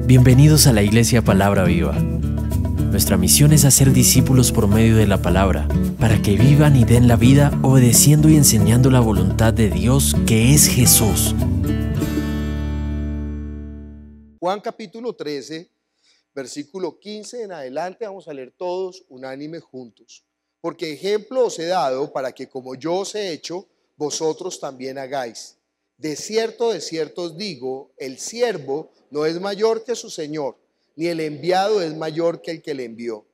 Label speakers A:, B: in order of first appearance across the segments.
A: Bienvenidos a la Iglesia Palabra Viva. Nuestra misión es hacer discípulos por medio de la palabra, para que vivan y den la vida obedeciendo y enseñando la voluntad de Dios, que es Jesús.
B: Juan capítulo 13, versículo 15 en adelante, vamos a leer todos unánime juntos. Porque ejemplo os he dado para que como yo os he hecho, vosotros también hagáis. De cierto os digo, el siervo no es mayor que su señor, ni el enviado es mayor que el que le envió.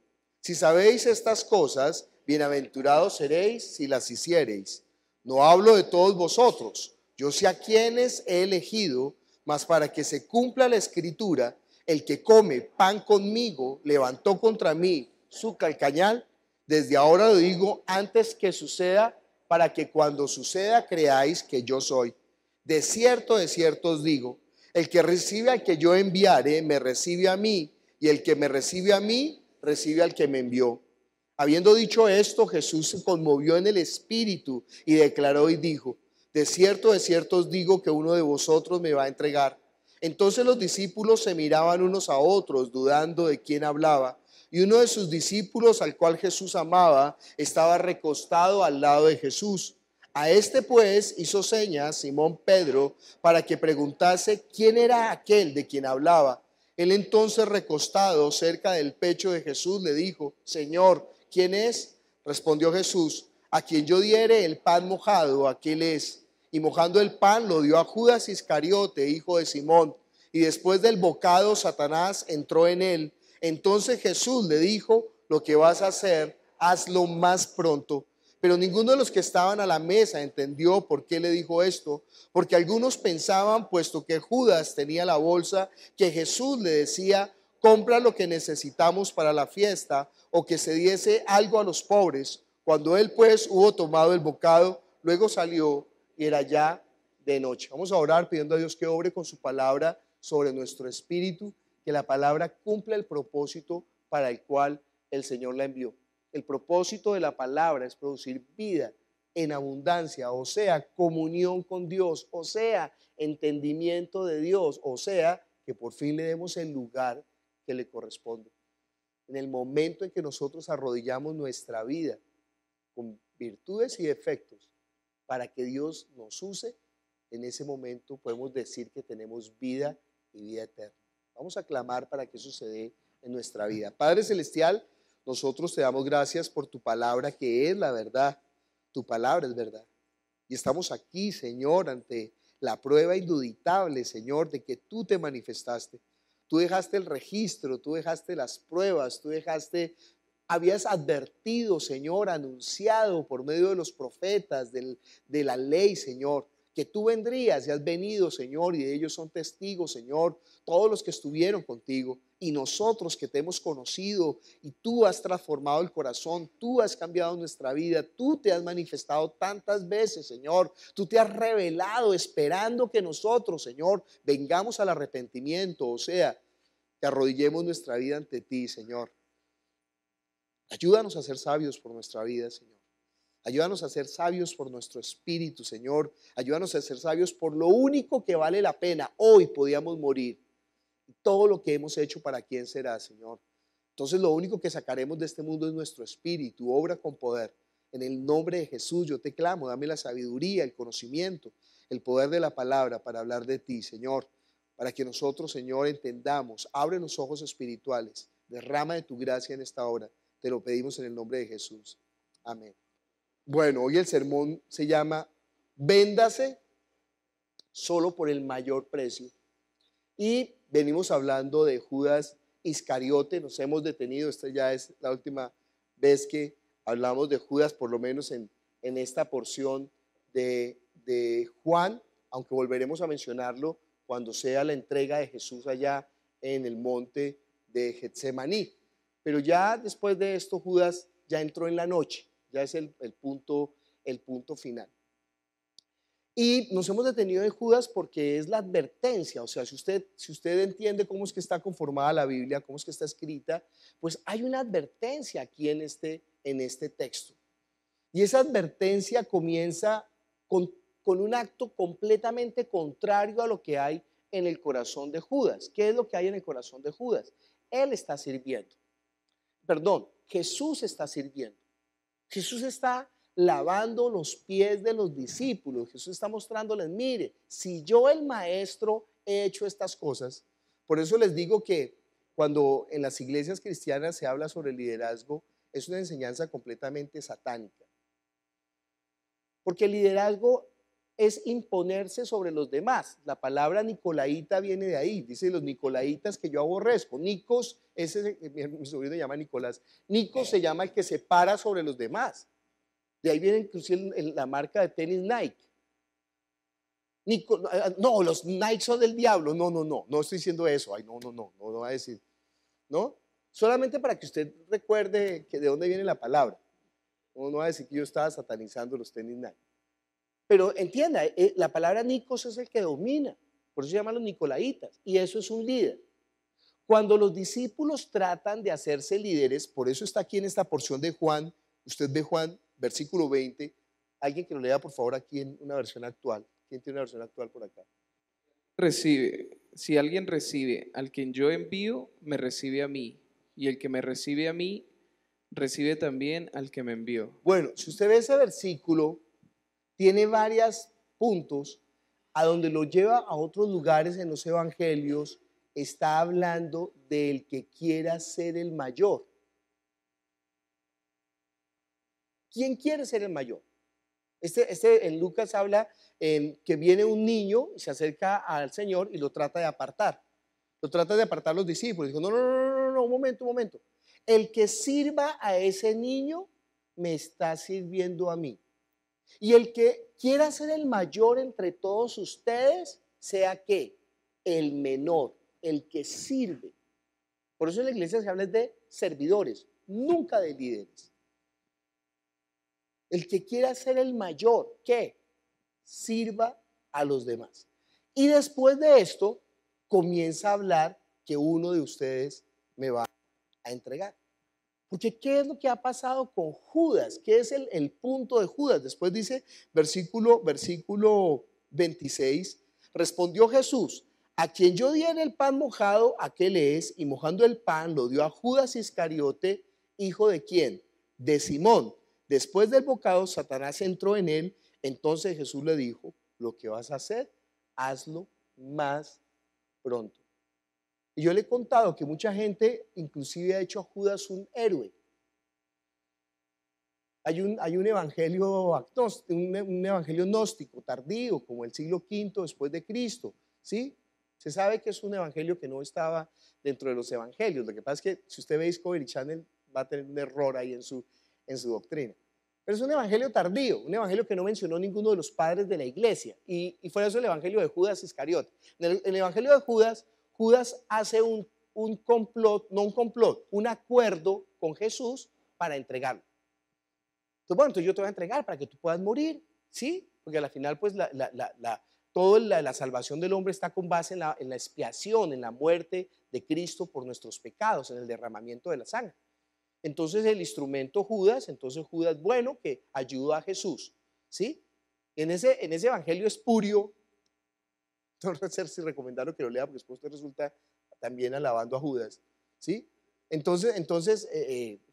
B: Si sabéis estas cosas, bienaventurados seréis si las hiciereis. No hablo de todos vosotros, yo sé a quienes he elegido, mas para que se cumpla la escritura, el que come pan conmigo levantó contra mí su calcañal. Desde ahora lo digo antes que suceda, para que cuando suceda creáis que yo soy. De cierto os digo, el que recibe al que yo enviare, me recibe a mí, y el que me recibe a mí, recibe al que me envió. Habiendo dicho esto, Jesús se conmovió en el espíritu y declaró y dijo, de cierto os digo que uno de vosotros me va a entregar. Entonces los discípulos se miraban unos a otros, dudando de quién hablaba. Y uno de sus discípulos, al cual Jesús amaba, estaba recostado al lado de Jesús. A este pues hizo señas Simón Pedro para que preguntase quién era aquel de quien hablaba. Él entonces, recostado cerca del pecho de Jesús, le dijo, Señor, ¿quién es? Respondió Jesús, a quien yo diere el pan mojado, aquel es. Y mojando el pan lo dio a Judas Iscariote, hijo de Simón. Y después del bocado Satanás entró en él. Entonces Jesús le dijo, lo que vas a hacer, hazlo más pronto. Pero ninguno de los que estaban a la mesa entendió por qué le dijo esto, porque algunos pensaban, puesto que Judas tenía la bolsa, que Jesús le decía, compra lo que necesitamos para la fiesta, o que se diese algo a los pobres. Cuando él pues hubo tomado el bocado, luego salió y era ya de noche. Vamos a orar pidiendo a Dios que obre con su palabra sobre nuestro espíritu, que la palabra cumpla el propósito para el cual el Señor la envió. El propósito de la palabra es producir vida en abundancia, o sea, comunión con Dios, o sea, entendimiento de Dios, o sea, que por fin le demos el lugar que le corresponde. En el momento en que nosotros arrodillamos nuestra vida con virtudes y defectos para que Dios nos use, en ese momento podemos decir que tenemos vida y vida eterna. Vamos a clamar para que eso se dé en nuestra vida. Padre Celestial, nosotros te damos gracias por tu palabra que es la verdad. Tu palabra es verdad. Y estamos aquí, Señor, ante la prueba induditable, Señor, de que tú te manifestaste. Tú dejaste el registro, tú dejaste las pruebas, habías advertido, Señor, anunciado por medio de los profetas, de la ley, Señor, que tú vendrías y has venido, Señor, y ellos son testigos, Señor, todos los que estuvieron contigo y nosotros que te hemos conocido y tú has transformado el corazón, tú has cambiado nuestra vida, tú te has manifestado tantas veces, Señor, tú te has revelado esperando que nosotros, Señor, vengamos al arrepentimiento, o sea, que arrodillemos nuestra vida ante ti, Señor. Ayúdanos a ser sabios por nuestra vida, Señor. Ayúdanos a ser sabios por nuestro espíritu, Señor. Ayúdanos a ser sabios por lo único que vale la pena. Hoy podíamos morir. Y todo lo que hemos hecho, ¿para quién será, Señor? Entonces lo único que sacaremos de este mundo es nuestro espíritu. Obra con poder. En el nombre de Jesús yo te clamo. Dame la sabiduría, el conocimiento, el poder de la palabra para hablar de ti, Señor. Para que nosotros, Señor, entendamos. Abre los ojos espirituales. Derrama de tu gracia en esta hora. Te lo pedimos en el nombre de Jesús. Amén. Bueno, hoy el sermón se llama Véndase solo por el mayor precio. Y venimos hablando de Judas Iscariote, nos hemos detenido, esta ya es la última vez que hablamos de Judas, por lo menos en esta porción de Juan, aunque volveremos a mencionarlo cuando sea la entrega de Jesús allá en el monte de Getsemaní. Pero ya después de esto Judas ya entró en la noche. Ya es el punto final. Y nos hemos detenido en Judas porque es la advertencia. O sea, si usted entiende cómo es que está conformada la Biblia, cómo es que está escrita, pues hay una advertencia aquí en este texto. Y esa advertencia comienza con un acto completamente contrario a lo que hay en el corazón de Judas. ¿Qué es lo que hay en el corazón de Judas? Él está sirviendo. Perdón, Jesús está sirviendo. Jesús está lavando los pies de los discípulos. Jesús está mostrándoles, mire, si yo el maestro he hecho estas cosas, por eso les digo que cuando en las iglesias cristianas se habla sobre el liderazgo, es una enseñanza completamente satánica. Porque el liderazgo es imponerse sobre los demás. La palabra nicolaíta viene de ahí, dice los nicolaitas que yo aborrezco. Nicos, mi sobrino se llama Nicolás. Nicos se llama el que se para sobre los demás. De ahí viene inclusive la marca de tenis Nike. No, los Nike son del diablo. No estoy diciendo eso. Ay, no va a decir. ¿No? Solamente para que usted recuerde que de dónde viene la palabra. No va a decir que yo estaba satanizando los tenis Nike. Pero entienda, la palabra Nicos es el que domina, por eso se llaman los nicolaitas, y eso es un líder. Cuando los discípulos tratan de hacerse líderes, por eso está aquí en esta porción de Juan, usted ve Juan, versículo 20, alguien que lo lea por favor aquí en una versión actual. ¿Quién tiene una versión actual por acá?
C: Si alguien recibe al quien yo envío, me recibe a mí, y el que me recibe a mí, recibe también al que me envió.
B: Bueno, si usted ve ese versículo, tiene varios puntos a donde lo lleva a otros lugares en los evangelios. Está hablando del que quiera ser el mayor. ¿Quién quiere ser el mayor? En Lucas habla que viene un niño y se acerca al Señor y lo trata de apartar. Lo trata de apartar los discípulos. Dijo, no, un momento. El que sirva a ese niño me está sirviendo a mí. Y el que quiera ser el mayor entre todos ustedes, sea que el menor, el que sirve. Por eso en la iglesia se habla de servidores, nunca de líderes. El que quiera ser el mayor, ¿qué? Sirva a los demás. Y después de esto, comienza a hablar que uno de ustedes me va a entregar. Porque ¿qué es lo que ha pasado con Judas? ¿Qué es el punto de Judas? Después dice, versículo 26, respondió Jesús, a quien yo diera el pan mojado, aquel es, y mojando el pan lo dio a Judas Iscariote, hijo de ¿quién? De Simón. Después del bocado, Satanás entró en él, entonces Jesús le dijo, lo que vas a hacer, hazlo más pronto. Y yo le he contado que mucha gente inclusive ha hecho a Judas un héroe. Hay un evangelio gnóstico tardío, como el siglo V después de Cristo, ¿sí? Se sabe que es un evangelio que no estaba dentro de los evangelios. Lo que pasa es que si usted ve Discovery Channel va a tener un error ahí en su doctrina. Pero es un evangelio tardío, un evangelio que no mencionó ninguno de los padres de la iglesia. Y fue eso el evangelio de Judas Iscariote. En el evangelio de Judas hace un complot, no un complot, un acuerdo con Jesús para entregarlo. Entonces yo te voy a entregar para que tú puedas morir, ¿sí? Porque al final, pues, toda la salvación del hombre está con base en la expiación, en la muerte de Cristo por nuestros pecados, en el derramamiento de la sangre. Entonces el instrumento Judas, bueno, que ayudó a Jesús, ¿sí? En ese evangelio espurio, no sé si recomendarlo que lo lea porque después usted resulta también alabando a Judas, ¿sí? Entonces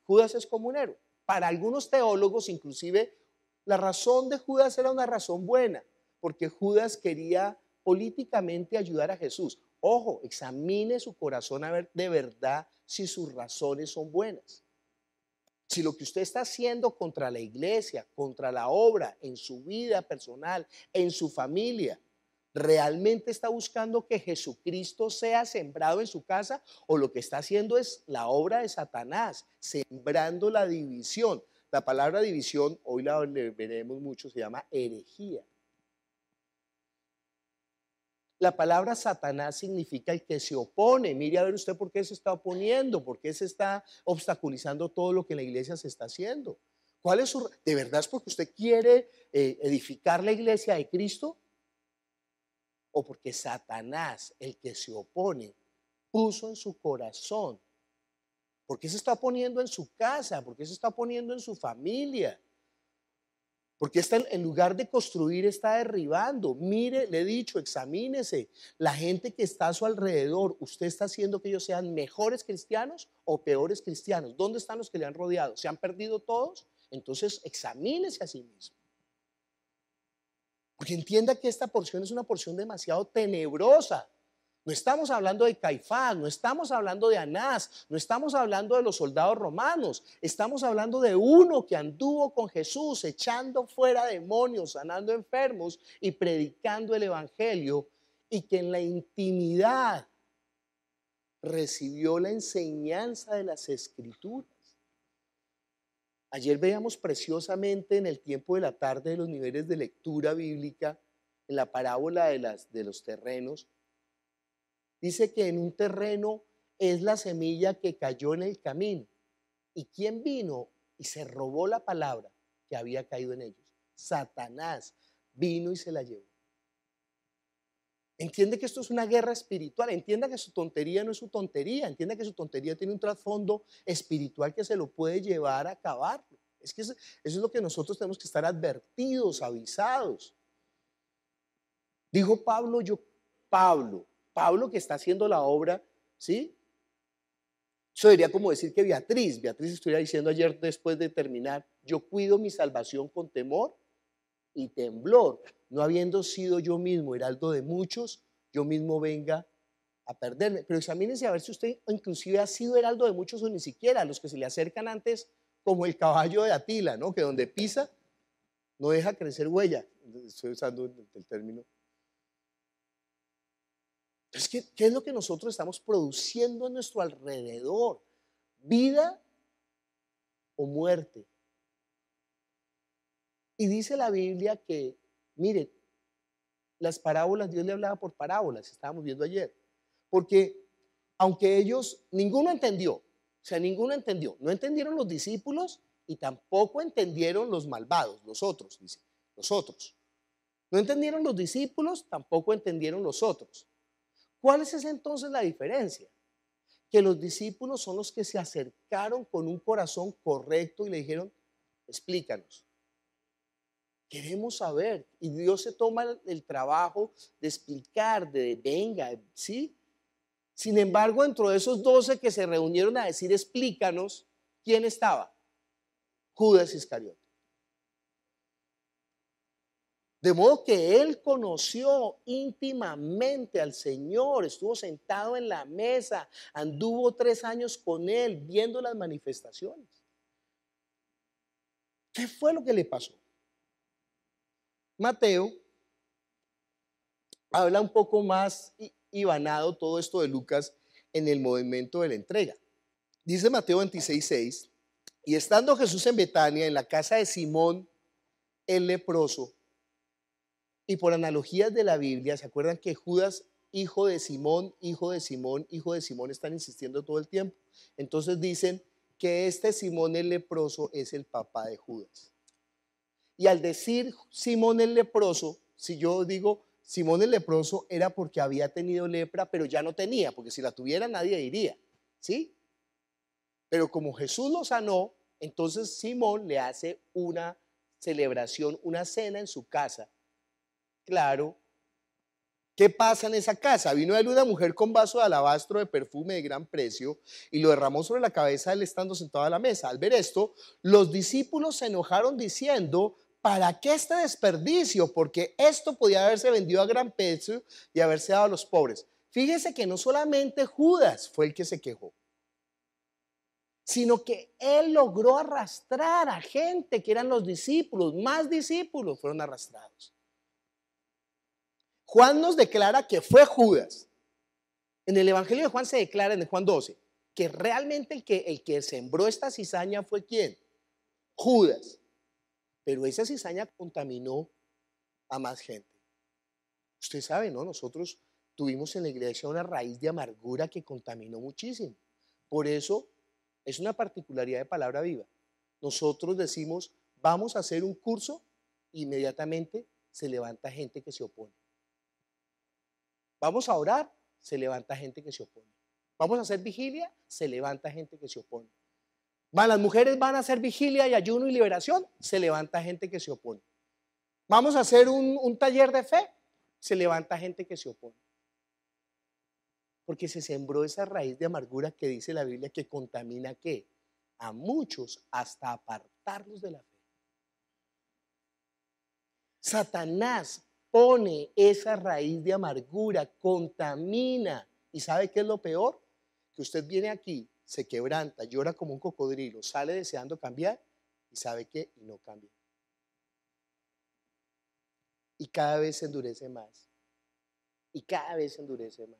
B: Judas es como un héroe. Para algunos teólogos, inclusive, la razón de Judas era una razón buena, porque Judas quería políticamente ayudar a Jesús. Ojo, examine su corazón a ver de verdad si sus razones son buenas. Si lo que usted está haciendo contra la iglesia, contra la obra, en su vida personal, en su familia, ¿realmente está buscando que Jesucristo sea sembrado en su casa? ¿O lo que está haciendo es la obra de Satanás, sembrando la división? La palabra división, hoy la veremos mucho, se llama herejía. La palabra Satanás significa el que se opone. Mire a ver usted por qué se está oponiendo, por qué se está obstaculizando todo lo que en la iglesia se está haciendo. ¿Cuál es su? ¿De verdad es porque usted quiere edificar la iglesia de Cristo? ¿O porque Satanás, el que se opone, puso en su corazón? ¿Por qué se está oponiendo en su casa? ¿Por qué se está oponiendo en su familia? Porque en lugar de construir está derribando. Mire, le he dicho, examínese. La gente que está a su alrededor, ¿usted está haciendo que ellos sean mejores cristianos o peores cristianos? ¿Dónde están los que le han rodeado? ¿Se han perdido todos? Entonces examínese a sí mismo. Porque entienda que esta porción es una porción demasiado tenebrosa. No estamos hablando de Caifás, no estamos hablando de Anás, no estamos hablando de los soldados romanos, estamos hablando de uno que anduvo con Jesús echando fuera demonios, sanando enfermos y predicando el evangelio, y que en la intimidad recibió la enseñanza de las Escrituras. Ayer veíamos preciosamente en el tiempo de la tarde de los niveles de lectura bíblica, en la parábola de los terrenos. Dice que en un terreno es la semilla que cayó en el camino. ¿Y quién vino y se robó la palabra que había caído en ellos? Satanás vino y se la llevó. Entiende que esto es una guerra espiritual. Entienda que su tontería no es su tontería. Entienda que su tontería tiene un trasfondo espiritual que se lo puede llevar a acabarlo. Es que eso es lo que nosotros tenemos que estar advertidos, avisados. Dijo Pablo, Pablo que está haciendo la obra, ¿sí? Eso sería como decir que Beatriz estuviera diciendo ayer después de terminar, yo cuido mi salvación con temor y temblor, no habiendo sido yo mismo heraldo de muchos, yo mismo venga a perderme. Pero examínense a ver si usted inclusive ha sido heraldo de muchos o ni siquiera, los que se le acercan antes como el caballo de Atila, ¿no? Que donde pisa no deja crecer huella. Estoy usando el término. Entonces, ¿qué es lo que nosotros estamos produciendo a nuestro alrededor? ¿Vida o muerte? Y dice la Biblia que, mire, las parábolas, Dios le hablaba por parábolas, estábamos viendo ayer. Porque aunque ellos, ninguno entendió, no entendieron los discípulos y tampoco entendieron los malvados, los otros, dice, los otros. No entendieron los discípulos, tampoco entendieron los otros. ¿Cuál es entonces la diferencia? Que los discípulos son los que se acercaron con un corazón correcto y le dijeron, explícanos. Queremos saber. Y Dios se toma el trabajo de explicar, de venga, ¿sí? Sin embargo, dentro de esos 12 que se reunieron a decir explícanos, ¿quién estaba? Judas Iscariote. De modo que él conoció íntimamente al Señor, estuvo sentado en la mesa, anduvo 3 años con él viendo las manifestaciones. ¿Qué fue lo que le pasó? Mateo habla un poco más hibanado todo esto de Lucas en el momento de la entrega. Dice Mateo 26:6, y estando Jesús en Betania, en la casa de Simón el leproso, y por analogías de la Biblia, ¿se acuerdan que Judas, hijo de Simón, están insistiendo todo el tiempo? Entonces dicen que este Simón el leproso es el papá de Judas. Y al decir Simón el leproso, si yo digo Simón el leproso era porque había tenido lepra, pero ya no tenía, porque si la tuviera nadie diría, ¿sí? Pero como Jesús lo sanó, entonces Simón le hace una celebración, una cena en su casa. Claro, ¿qué pasa en esa casa? Vino a él una mujer con vaso de alabastro de perfume de gran precio y lo derramó sobre la cabeza de él estando sentado a la mesa. Al ver esto, los discípulos se enojaron diciendo, ¿para qué este desperdicio? Porque esto podía haberse vendido a gran precio y haberse dado a los pobres. Fíjese que no solamente Judas fue el que se quejó, sino que él logró arrastrar a gente que eran los discípulos, más discípulos fueron arrastrados. Juan nos declara que fue Judas. En el Evangelio de Juan se declara en el Juan 12 que realmente el que sembró esta cizaña fue ¿quién? Judas. Pero esa cizaña contaminó a más gente. Usted sabe, ¿no? Nosotros tuvimos en la iglesia una raíz de amargura que contaminó muchísimo. Por eso es una particularidad de Palabra Viva. Nosotros decimos, vamos a hacer un curso, inmediatamente se levanta gente que se opone. Vamos a orar, se levanta gente que se opone. Vamos a hacer vigilia, se levanta gente que se opone. Las mujeres van a hacer vigilia y ayuno y liberación, se levanta gente que se opone. Vamos a hacer un taller de fe. Se levanta gente que se opone. Porque se sembró esa raíz de amargura que dice la Biblia que contamina ¿qué? A muchos hasta apartarlos de la fe. Satanás pone esa raíz de amargura, contamina. ¿Y sabe qué es lo peor? Que usted viene aquí, se quebranta, llora como un cocodrilo, sale deseando cambiar y sabe qué, y no cambia. Y cada vez se endurece más. Y cada vez se endurece más.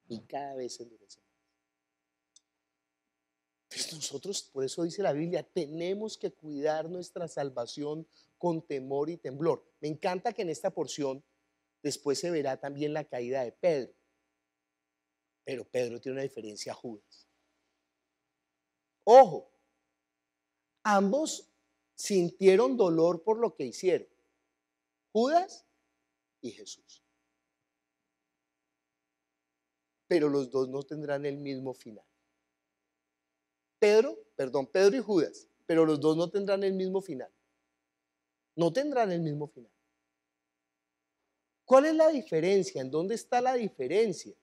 B: Y cada vez se endurece más. Pues nosotros, por eso dice la Biblia, tenemos que cuidar nuestra salvación con temor y temblor. Me encanta que en esta porción después se verá también la caída de Pedro. Pero Pedro tiene una diferencia a Judas. Ojo, ambos sintieron dolor por lo que hicieron. Judas y Jesús. Pero los dos no tendrán el mismo final. Pedro y Judas, pero los dos no tendrán el mismo final. No tendrán el mismo final. ¿Cuál es la diferencia? ¿En dónde está la diferencia?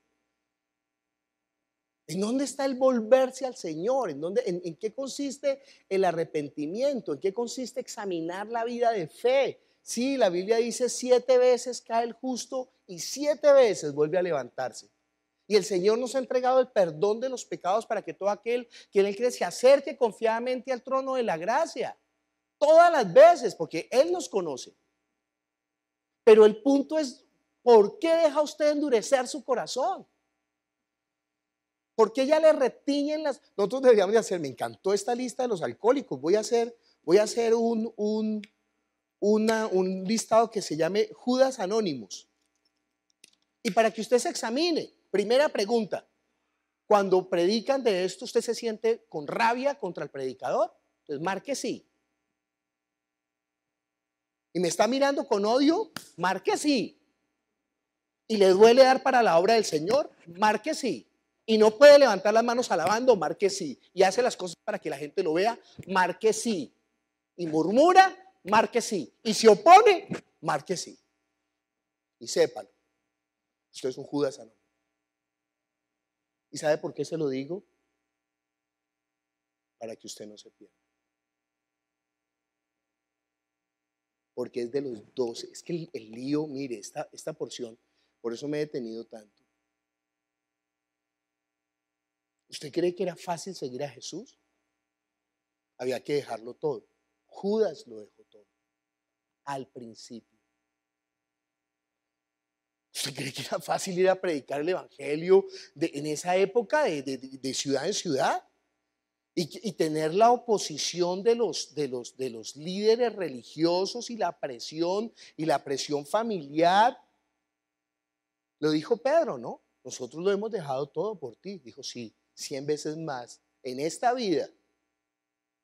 B: ¿En dónde está el volverse al Señor? ¿En qué consiste el arrepentimiento? ¿En qué consiste examinar la vida de fe? Sí, la Biblia dice 7 veces cae el justo y 7 veces vuelve a levantarse. Y el Señor nos ha entregado el perdón de los pecados para que todo aquel que en Él cree se acerque confiadamente al trono de la gracia. Todas las veces, porque Él nos conoce. Pero el punto es, ¿por qué deja usted endurecer su corazón? ¿Por qué ya le retiñen las? Nosotros deberíamos de hacer, me encantó esta lista de los alcohólicos. Voy a hacer un listado que se llame Judas Anónimos. Y para que usted se examine, primera pregunta, cuando predican de esto, ¿usted se siente con rabia contra el predicador? Entonces marque sí. ¿Y me está mirando con odio? Marque sí. ¿Y le duele dar para la obra del Señor? Marque sí. ¿Y no puede levantar las manos alabando? Marque sí. ¿Y hace las cosas para que la gente lo vea? Marque sí. ¿Y murmura? Marque sí. ¿Y se opone? Marque sí. Y sépalo, usted es un Judas anónimo. ¿Y sabe por qué se lo digo? Para que usted no se pierda. Porque es de los 12. Es que el lío, mire, esta porción, por eso me he detenido tanto. ¿Usted cree que era fácil seguir a Jesús? Había que dejarlo todo. Judas lo dejó todo. Al principio. ¿Usted cree que era fácil ir a predicar el evangelio en esa época de ciudad en ciudad? Y tener la oposición de los líderes religiosos y la presión familiar. Lo dijo Pedro, ¿no? Nosotros lo hemos dejado todo por ti. Dijo, sí, 100 veces más en esta vida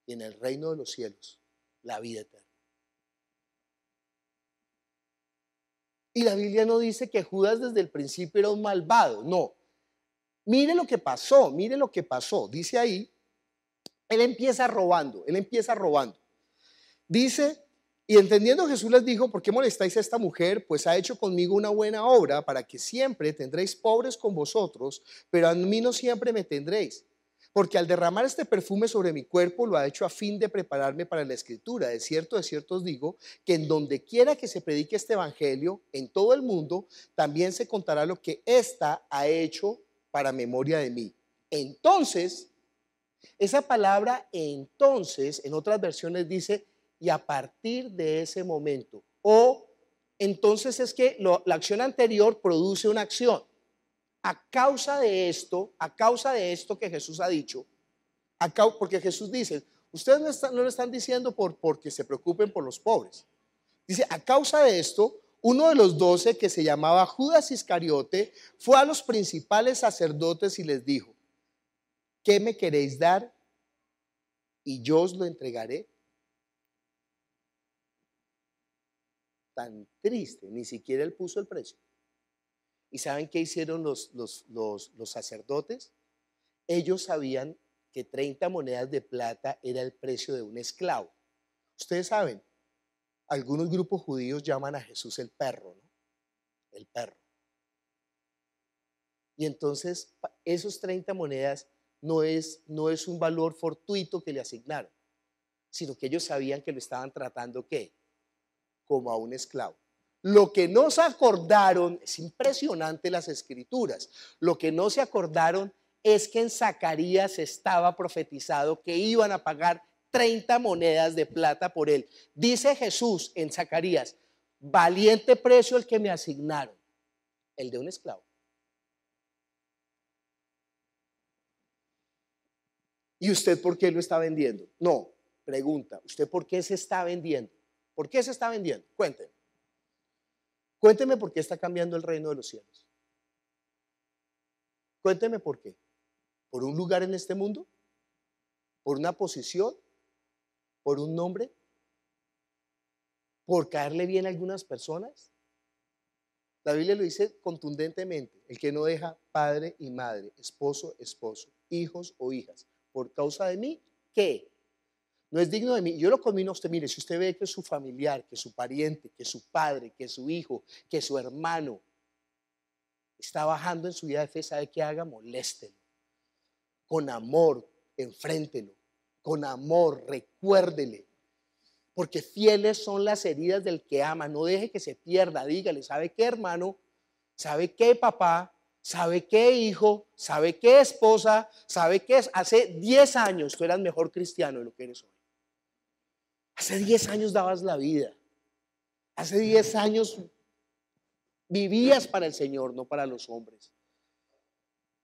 B: y en el reino de los cielos, la vida eterna. Y la Biblia no dice que Judas desde el principio era un malvado, no. Mire lo que pasó, mire lo que pasó. Dice ahí, él empieza robando. Dice, y entendiendo Jesús les dijo, ¿por qué molestáis a esta mujer? Pues ha hecho conmigo una buena obra para que siempre tendréis pobres con vosotros, pero a mí no siempre me tendréis. Porque al derramar este perfume sobre mi cuerpo lo ha hecho a fin de prepararme para la escritura. De cierto os digo que en donde quiera que se predique este evangelio, en todo el mundo, también se contará lo que ésta ha hecho para memoria de mí. Entonces, esa palabra entonces, en otras versiones dice, y a partir de ese momento. O entonces es que la acción anterior produce una acción. A causa de esto que Jesús ha dicho, porque Jesús dice, ustedes no lo están diciendo porque se preocupen por los pobres. Dice, a causa de esto, uno de los 12, que se llamaba Judas Iscariote, fue a los principales sacerdotes y les dijo, ¿qué me queréis dar? Y yo os lo entregaré. Tan triste, ni siquiera él puso el precio. ¿Y saben qué hicieron los sacerdotes? Ellos sabían que 30 monedas de plata era el precio de un esclavo. Ustedes saben, Algunos grupos judíos llaman a Jesús el perro, ¿no? El perro. Y entonces esos 30 monedas no es un valor fortuito que le asignaron, sino que ellos sabían que lo estaban tratando, ¿qué? Como a un esclavo. Lo que no se acordaron, es impresionante las escrituras, lo que no se acordaron es que en Zacarías estaba profetizado que iban a pagar 30 monedas de plata por él. Dice Jesús en Zacarías, valiente precio el que me asignaron, el de un esclavo. ¿Y usted por qué lo está vendiendo? No, pregunta, ¿usted por qué se está vendiendo? ¿Por qué se está vendiendo? Cuénteme. Cuénteme por qué está cambiando el reino de los cielos. Cuénteme por qué. ¿Por un lugar en este mundo? ¿Por una posición? ¿Por un nombre? ¿Por caerle bien a algunas personas? La Biblia lo dice contundentemente, el que no deja padre y madre, esposo, hijos o hijas, por causa de mí, ¿qué? No es digno de mí. Yo lo conmino a usted, mire, si usted ve que su familiar, que su pariente, que su padre, que su hijo, que su hermano está bajando en su vida de fe, ¿sabe qué haga? Moléstelo. Con amor, enfréntelo. Con amor, recuérdele. Porque fieles son las heridas del que ama. No deje que se pierda. Dígale, ¿sabe qué, hermano? ¿Sabe qué, papá? ¿Sabe qué, hijo? ¿Sabe qué, esposa? ¿Sabe qué? Hace 10 años tú eras mejor cristiano de lo que eres hoy. Hace 10 años dabas la vida. Hace 10 años vivías para el Señor, no para los hombres.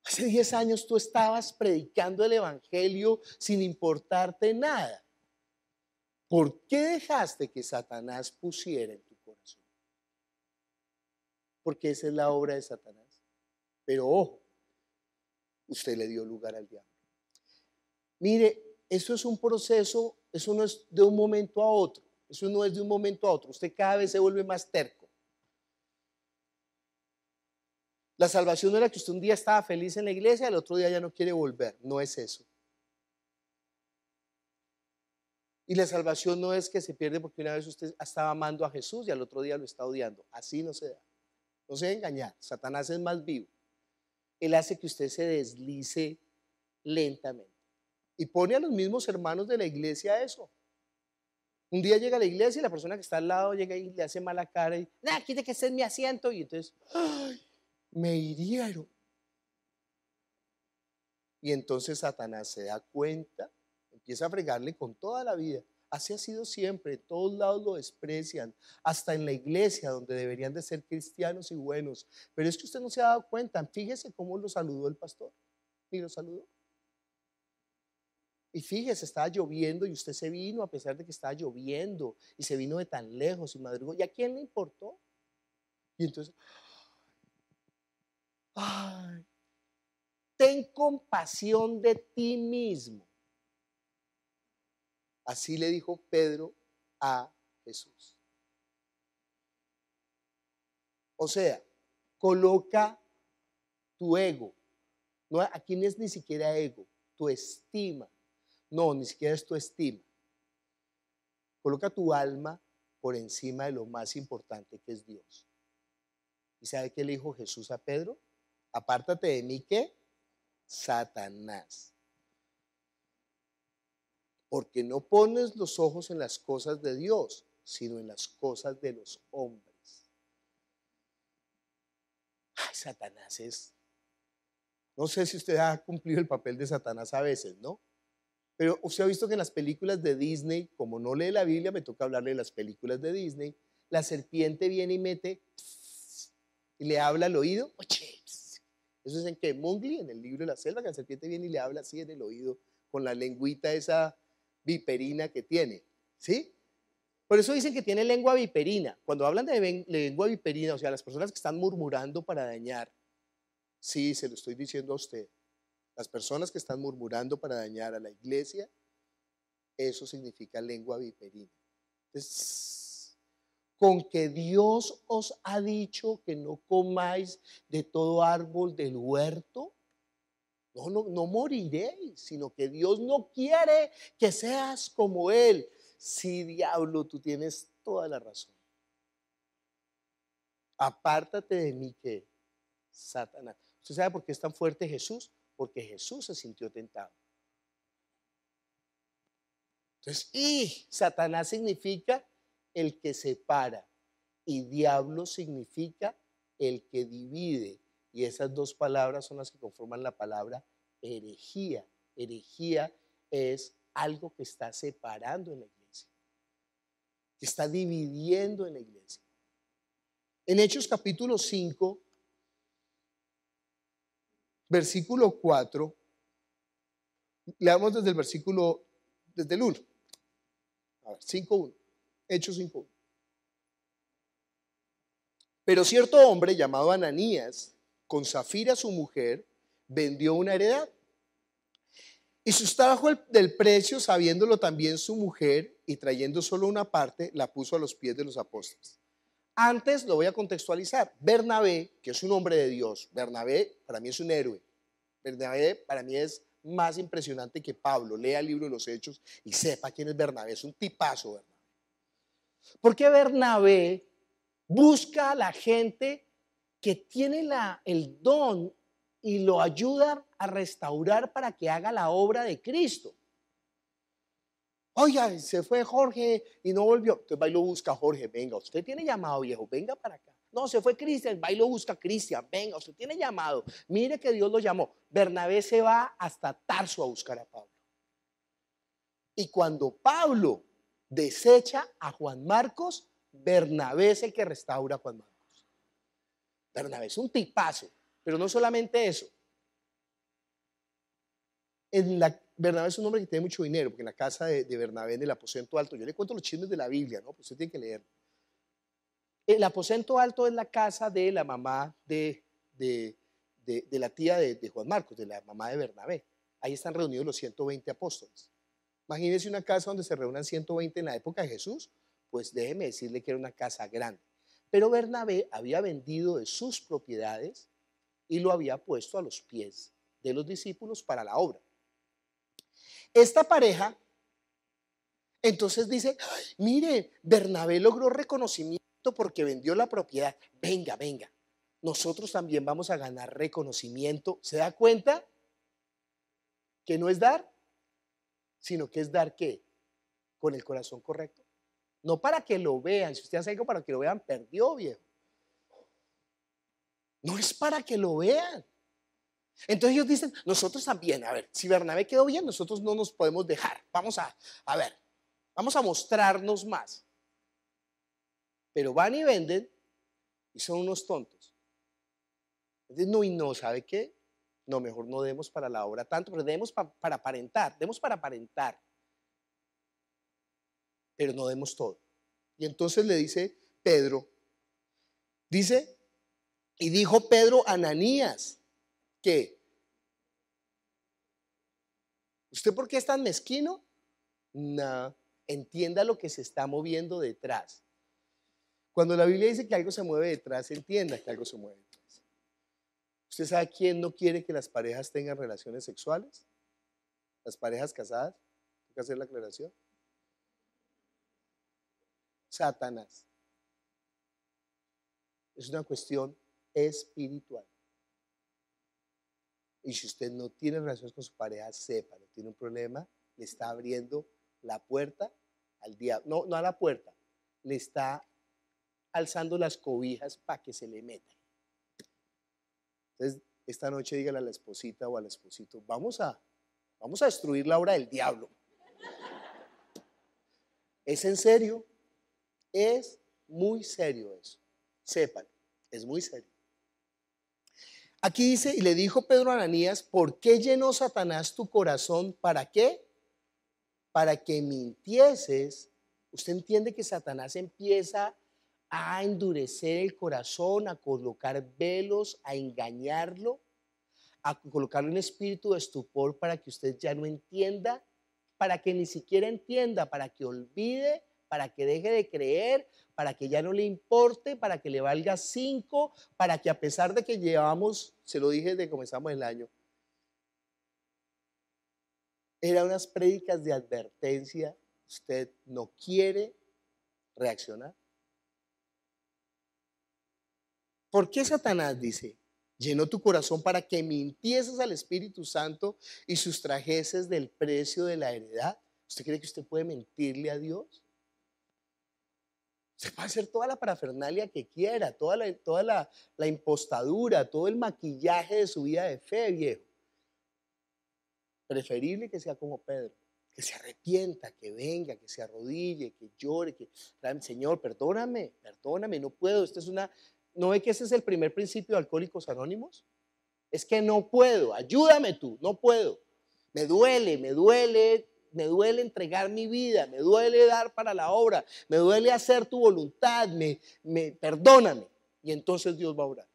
B: Hace 10 años tú estabas predicando el evangelio sin importarte nada. ¿Por qué dejaste que Satanás pusiera en tu corazón? Porque esa es la obra de Satanás. Pero ojo, usted le dio lugar al diablo. Mire, eso es un proceso, eso no es de un momento a otro. Eso no es de un momento a otro. Usted cada vez se vuelve más terco. La salvación no era que usted un día estaba feliz en la iglesia, el otro día ya no quiere volver. No es eso. Y la salvación no es que se pierde porque una vez usted estaba amando a Jesús y al otro día lo está odiando. Así no se da. No se debe engañar. Satanás es más vivo. Él hace que usted se deslice lentamente. Y pone a los mismos hermanos de la iglesia a eso. Un día llega a la iglesia y la persona que está al lado llega y le hace mala cara y, quite que este es mi asiento. Y entonces, ¡ay! Me hirieron. Y entonces Satanás se da cuenta, empieza a fregarle con toda la vida. Así ha sido siempre, en todos lados lo desprecian, hasta en la iglesia donde deberían de ser cristianos y buenos. Pero es que usted no se ha dado cuenta, fíjese cómo lo saludó el pastor. Y lo saludó. Y fíjese, estaba lloviendo y usted se vino a pesar de que estaba lloviendo y se vino de tan lejos y madrugó. ¿Y a quién le importó? Y entonces, ay, ten compasión de ti mismo. Así le dijo Pedro a Jesús. O sea, coloca tu ego. No, aquí no es ni siquiera ego, tu estima. No, ni siquiera es tu estima. Coloca tu alma por encima de lo más importante que es Dios. ¿Y sabe qué le dijo Jesús a Pedro? Apártate de mí, ¿qué? Satanás. Porque no pones los ojos en las cosas de Dios, sino en las cosas de los hombres. Ay, Satanás es... No sé si usted ha cumplido el papel de Satanás a veces, ¿no? Pero usted ha visto que en las películas de Disney, como no lee la Biblia, me toca hablarle de las películas de Disney, la serpiente viene y mete y le habla al oído. Eso es en que Mowgli, en el libro de la selva, que la serpiente viene y le habla así en el oído con la lengüita esa viperina que tiene, ¿sí? Por eso dicen que tiene lengua viperina. Cuando hablan de lengua viperina, o sea, las personas que están murmurando para dañar, sí, se lo estoy diciendo a usted. Las personas que están murmurando para dañar a la iglesia, eso significa lengua viperina. Entonces, con que Dios os ha dicho que no comáis de todo árbol del huerto, no moriréis, sino que Dios no quiere que seas como Él. Sí, diablo, tú tienes toda la razón. Apártate de mí, que Satanás. ¿Usted sabe por qué es tan fuerte Jesús? Porque Jesús se sintió tentado. Entonces, y Satanás significa el que separa y diablo significa el que divide. Y esas dos palabras son las que conforman la palabra herejía. Herejía es algo que está separando en la iglesia, que está dividiendo en la iglesia. En Hechos capítulo 5, versículo 4, leamos desde el 1. A ver, 5:1. Hechos 5:1. Pero cierto hombre llamado Ananías, con Zafira su mujer, vendió una heredad y sustrajo del precio, sabiéndolo también su mujer, y trayendo solo una parte, la puso a los pies de los apóstoles. Antes lo voy a contextualizar. Bernabé, que es un hombre de Dios, Bernabé para mí es un héroe. Bernabé para mí es más impresionante que Pablo. Lea el libro de los Hechos y sepa quién es Bernabé. Es un tipazo, Bernabé. Porque Bernabé busca a la gente que tiene el don y lo ayuda a restaurar para que haga la obra de Cristo. Oiga, se fue Jorge y no volvió. Entonces va y lo busca Jorge. Venga, usted tiene llamado, viejo, venga para acá. No, se fue Cristian, va y lo busca Cristian. Venga, usted tiene llamado. Mire que Dios lo llamó. Bernabé se va hasta Tarso a buscar a Pablo. Y cuando Pablo desecha a Juan Marcos, Bernabé es el que restaura a Juan Marcos. Bernabé es un tipazo, pero no solamente eso. Bernabé es un hombre que tiene mucho dinero, porque en la casa de Bernabé, en el aposento alto, yo le cuento los chismes de la Biblia, ¿no? Pues usted tiene que leer. El aposento alto es la casa de la mamá de la tía de Juan Marcos, de la mamá de Bernabé. Ahí están reunidos los 120 apóstoles. Imagínense una casa donde se reúnan 120 en la época de Jesús, pues déjeme decirle que era una casa grande. Pero Bernabé había vendido de sus propiedades y lo había puesto a los pies de los discípulos para la obra. Esta pareja entonces dice, mire, Bernabé logró reconocimiento porque vendió la propiedad. Venga, venga, nosotros también vamos a ganar reconocimiento. ¿Se da cuenta que no es dar, sino que es dar qué? Con el corazón correcto. No para que lo vean. Si usted hace algo para que lo vean, perdió, viejo. No es para que lo vean. Entonces ellos dicen, nosotros también, a ver, si Bernabé quedó bien, nosotros no nos podemos dejar. Vamos a ver, vamos a mostrarnos más. Pero van y venden y son unos tontos. Entonces, no, y no, ¿sabe qué? No, mejor no demos para la obra tanto, pero demos para aparentar, demos para aparentar. Pero no demos todo. Y entonces le dice Pedro, dice, y dijo Pedro a Ananías, ¿qué? ¿Usted por qué es tan mezquino? No, entienda lo que se está moviendo detrás. Cuando la Biblia dice que algo se mueve detrás, entienda que algo se mueve detrás. ¿Usted sabe quién no quiere que las parejas tengan relaciones sexuales? Las parejas casadas. Tengo que hacer la aclaración. Satanás. Es una cuestión espiritual. Y si usted no tiene relaciones con su pareja, sepa, no tiene un problema, le está abriendo la puerta al diablo. No a la puerta, le está alzando las cobijas para que se le meta. Entonces, esta noche dígale a la esposita o al esposito, vamos a destruir la obra del diablo. ¿Es en serio? Es muy serio eso. Sepan, es muy serio. Aquí dice, y le dijo Pedro a Ananías, ¿por qué llenó Satanás tu corazón? ¿Para qué? Para que mintieses. Usted entiende que Satanás empieza a endurecer el corazón, a colocar velos, a engañarlo, a colocarle un espíritu de estupor para que usted ya no entienda, para que ni siquiera entienda, para que olvide, para que deje de creer, para que ya no le importe, para que le valga 5, para que a pesar de que llevamos, se lo dije desde que comenzamos el año, eran unas prédicas de advertencia, usted no quiere reaccionar. ¿Por qué Satanás dice, llenó tu corazón para que mintieses al Espíritu Santo y sustrajeses del precio de la heredad? ¿Usted cree que usted puede mentirle a Dios? Usted puede hacer toda la parafernalia que quiera, toda la impostadura, todo el maquillaje de su vida de fe, viejo. Preferible que sea como Pedro, que se arrepienta, que venga, que se arrodille, que llore, que Señor, perdóname, no puedo. ¿No ve que ese es el primer principio de Alcohólicos Anónimos? Es que no puedo, ayúdame tú, no puedo. Me duele entregar mi vida, me duele dar para la obra, me duele hacer tu voluntad, perdóname. Y entonces Dios va a orar.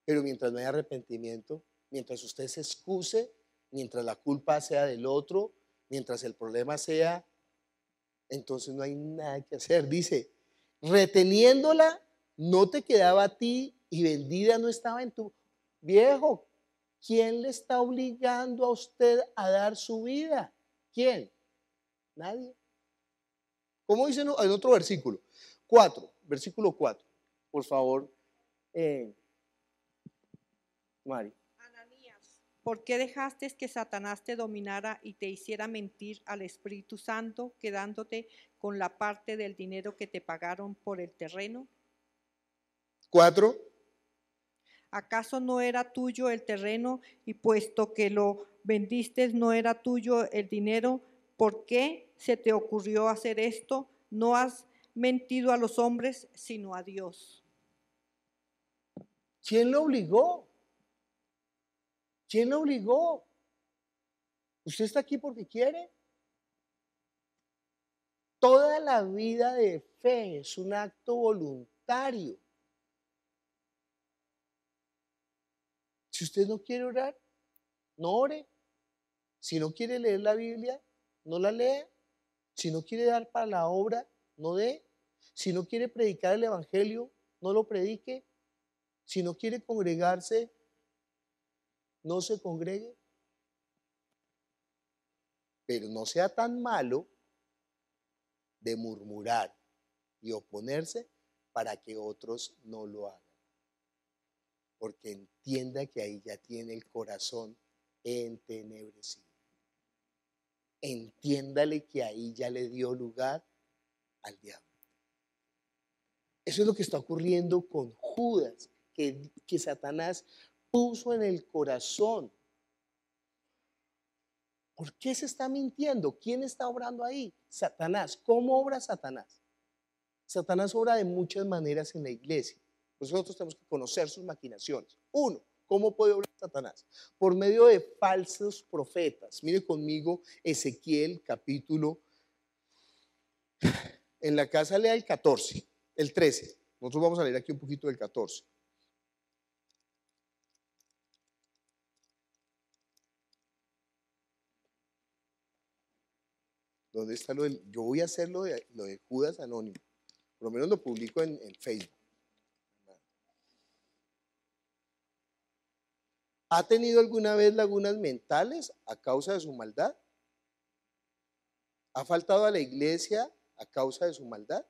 B: Pero mientras no haya arrepentimiento, mientras usted se excuse, mientras la culpa sea del otro, mientras el problema sea, entonces no hay nada que hacer. Dice, reteniéndola no te quedaba a ti y vendida no estaba en tu... Viejo, ¿quién le está obligando a usted a dar su vida? ¿Quién? Nadie. ¿Cómo dice en otro versículo? Versículo 4. Por favor, Mari.
D: Ananías, ¿por qué dejaste que Satanás te dominara y te hiciera mentir al Espíritu Santo, quedándote con la parte del dinero que te pagaron por el terreno?
B: 4.
D: ¿Acaso no era tuyo el terreno y puesto que lo vendiste no era tuyo el dinero? ¿Por qué se te ocurrió hacer esto? No has mentido a los hombres, sino a Dios.
B: ¿Quién lo obligó? ¿Quién lo obligó? ¿Usted está aquí porque quiere? Toda la vida de fe es un acto voluntario. Si usted no quiere orar, no ore. Si no quiere leer la Biblia, no la lea. Si no quiere dar para la obra, no dé. Si no quiere predicar el Evangelio, no lo predique. Si no quiere congregarse, no se congregue. Pero no sea tan malo de murmurar y oponerse para que otros no lo hagan. Porque entienda que ahí ya tiene el corazón entenebrecido. Entiéndale que ahí ya le dio lugar al diablo. Eso es lo que está ocurriendo con Judas, que Satanás puso en el corazón. ¿Por qué se está mintiendo? ¿Quién está obrando ahí? Satanás. ¿Cómo obra Satanás? Satanás obra de muchas maneras en la iglesia. Nosotros tenemos que conocer sus maquinaciones. 1. ¿Cómo puede obrar Satanás? Por medio de falsos profetas. Mire conmigo Ezequiel capítulo, en la casa lea el 14, el 13. Nosotros vamos a leer aquí un poquito del 14. ¿Dónde está lo del? Yo voy a hacer lo de Judas Anónimo. Por lo menos lo publico en Facebook. ¿Ha tenido alguna vez lagunas mentales a causa de su maldad? ¿Ha faltado a la iglesia a causa de su maldad?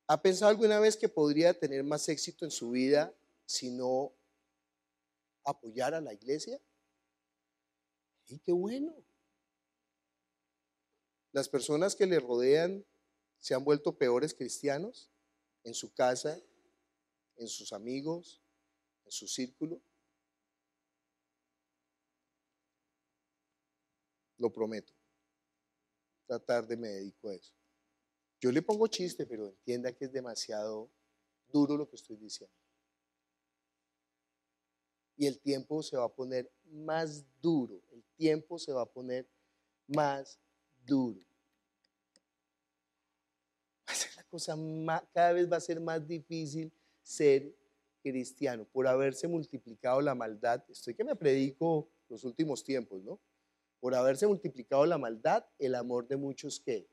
B: ¿Ha pensado alguna vez que podría tener más éxito en su vida si no apoyara a la iglesia? ¡Y qué bueno! Las personas que le rodean se han vuelto peores cristianos en su casa, en sus amigos, en su círculo. Lo prometo. Esta tarde me dedico a eso. Yo le pongo chiste, pero entienda que es demasiado duro lo que estoy diciendo. Y el tiempo se va a poner más duro. El tiempo se va a poner más duro. Va a ser la cosa cada vez va a ser más difícil ser cristiano por haberse multiplicado la maldad. Estoy que me predico los últimos tiempos, ¿no? Por haberse multiplicado la maldad, el amor de muchos que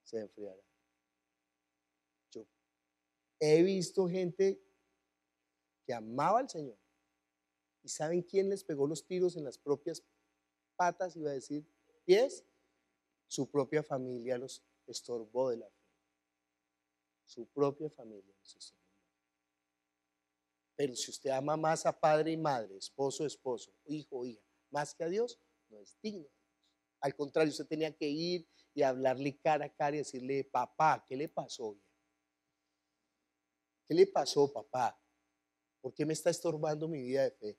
B: se enfriará. Yo he visto gente que amaba al Señor y ¿saben quién les pegó los tiros en las propias patas? Iba a decir pies, su propia familia los estorbó de la fe. Su propia familia los estorbó. Pero si usted ama más a padre y madre, esposo, esposo, hijo o hija, más que a Dios, no es digno de Dios. Al contrario, usted tenía que ir y hablarle cara a cara y decirle, papá, ¿qué le pasó? ¿Qué le pasó, papá? ¿Por qué me está estorbando mi vida de fe?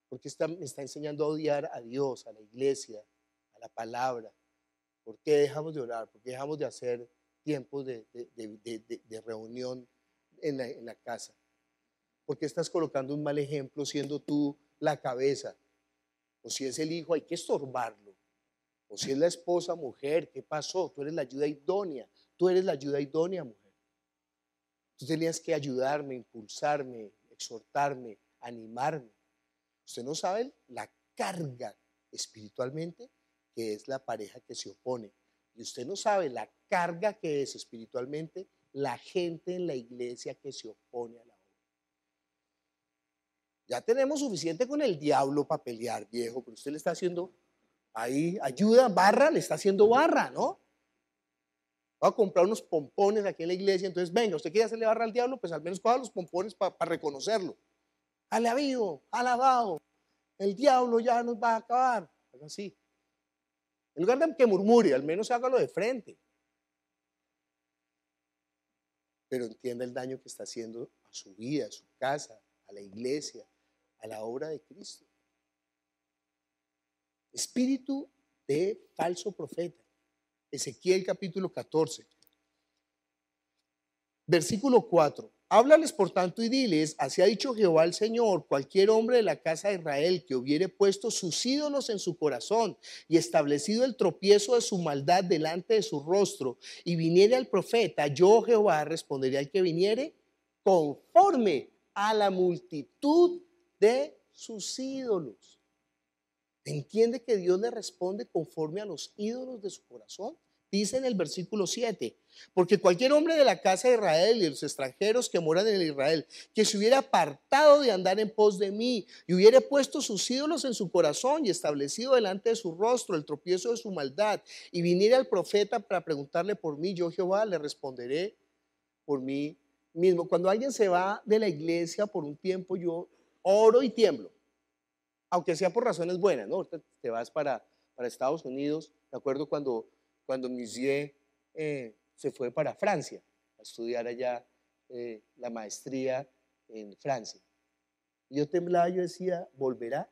B: ¿Por qué me está enseñando a odiar a Dios, a la iglesia, a la palabra? ¿Por qué dejamos de orar? ¿Por qué dejamos de hacer tiempos de reunión en la casa? ¿Por qué estás colocando un mal ejemplo siendo tú la cabeza? O si es el hijo, hay que estorbarlo. O si es la esposa, mujer, ¿qué pasó? Tú eres la ayuda idónea. Tú eres la ayuda idónea, mujer. Tú tenías que ayudarme, impulsarme, exhortarme, animarme. Usted no sabe la carga espiritualmente que es la pareja que se opone. Y usted no sabe la carga que es espiritualmente la gente en la iglesia que se opone a la obra. Ya tenemos suficiente con el diablo para pelear, viejo, pero usted le está haciendo ahí ayuda, barra, le está haciendo barra, ¿no? Voy a comprar unos pompones aquí en la iglesia, entonces venga, usted quiere hacerle barra al diablo, pues al menos coja los pompones para reconocerlo. Alabado, alabado, el diablo ya nos va a acabar, algo así. En lugar de que murmure, al menos hágalo de frente. Pero entienda el daño que está haciendo a su vida, a su casa, a la iglesia, a la obra de Cristo. Espíritu de falso profeta. Ezequiel capítulo 14, versículo 4. Háblales por tanto y diles, así ha dicho Jehová el Señor, cualquier hombre de la casa de Israel que hubiere puesto sus ídolos en su corazón y establecido el tropiezo de su maldad delante de su rostro y viniere al profeta, yo Jehová responderé al que viniere conforme a la multitud de sus ídolos. ¿Entiende que Dios le responde conforme a los ídolos de su corazón? Dice en el versículo 7, porque cualquier hombre de la casa de Israel y de los extranjeros que moran en Israel, que se hubiera apartado de andar en pos de mí y hubiera puesto sus ídolos en su corazón y establecido delante de su rostro el tropiezo de su maldad y viniera al profeta para preguntarle por mí, yo Jehová le responderé por mí mismo. Cuando alguien se va de la iglesia por un tiempo, yo oro y tiemblo, aunque sea por razones buenas, ¿no? Te vas para Estados Unidos. Me acuerdo cuando Musier se fue para Francia a estudiar allá la maestría en Francia. Y yo temblaba, yo decía, ¿volverá?